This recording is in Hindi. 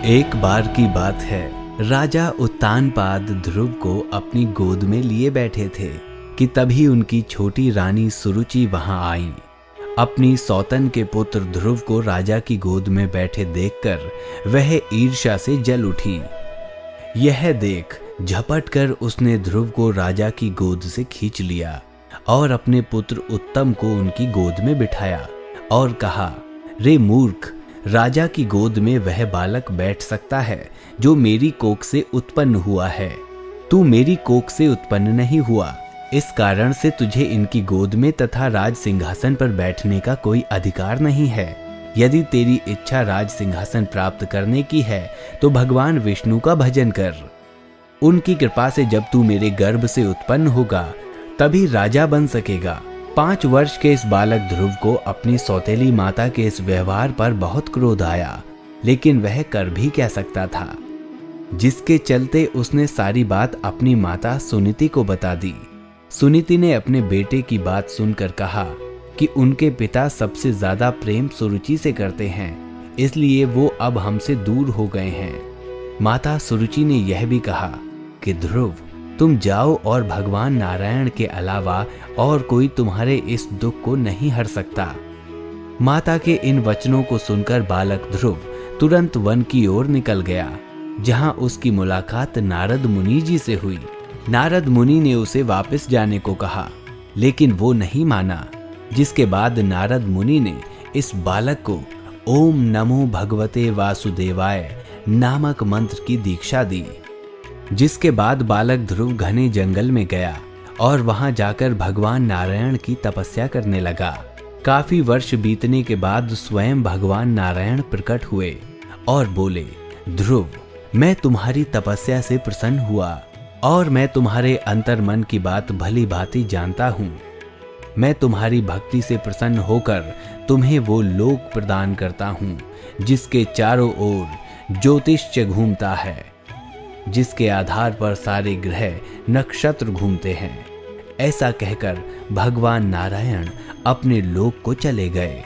एक बार की बात है, राजा उत्तानपाद ध्रुव को अपनी गोद में लिए बैठे थे कि तभी उनकी छोटी रानी सुरुचि वहां आई। अपनी सौतन के पुत्र ध्रुव को राजा की गोद में बैठे देखकर वह ईर्ष्या से जल उठी। यह देख झपट कर उसने ध्रुव को राजा की गोद से खींच लिया और अपने पुत्र उत्तम को उनकी गोद में बिठाया और कहा, रे मूर्ख, राजा की गोद में वह बालक बैठ सकता है जो मेरी कोख से उत्पन्न हुआ है। तू मेरी कोख से उत्पन्न नहीं हुआ, इस कारण से तुझे इनकी गोद में तथा राज सिंहासन पर बैठने का कोई अधिकार नहीं है। यदि तेरी इच्छा राज सिंहासन प्राप्त करने की है तो भगवान विष्णु का भजन कर। उनकी कृपा से जब तू मेरे गर्भ से उत्पन्न होगा तभी राजा बन सकेगा। 5 वर्ष के इस बालक ध्रुव को अपनी सौतेली माता के इस व्यवहार पर बहुत क्रोध आया, लेकिन वह कर भी क्या सकता था, जिसके चलते उसने सारी बात अपनी माता सुनीति को बता दी। सुनीति ने अपने बेटे की बात सुनकर कहा कि उनके पिता सबसे ज्यादा प्रेम सुरुचि से करते हैं, इसलिए वो अब हमसे दूर हो गए हैं। माता सुरुचि ने यह भी कहा कि ध्रुव, तुम जाओ और भगवान नारायण के अलावा और कोई तुम्हारे इस दुख को नहीं हर सकता। माता के इन वचनों को सुनकर बालक ध्रुव तुरंत वन की ओर निकल गया, जहां उसकी मुलाकात नारद मुनि जी से हुई। नारद मुनि ने उसे वापस जाने को कहा, लेकिन वो नहीं माना, जिसके बाद नारद मुनि ने इस बालक को ओम नमो भगवते वासुदेवाय नामक मंत्र की दीक्षा दी। जिसके बाद बालक ध्रुव घने जंगल में गया और वहां जाकर भगवान नारायण की तपस्या करने लगा। काफी वर्ष बीतने के बाद स्वयं भगवान नारायण प्रकट हुए और बोले, ध्रुव, मैं तुम्हारी तपस्या से प्रसन्न हुआ और मैं तुम्हारे अंतर्मन की बात भली भांति जानता हूँ। मैं तुम्हारी भक्ति से प्रसन्न होकर तुम्हें वो लोक प्रदान करता हूँ जिसके चारों ओर ज्योतिष्य घूमता है, जिसके आधार पर सारे ग्रह नक्षत्र घूमते हैं। ऐसा कहकर भगवान नारायण अपने लोक को चले गए।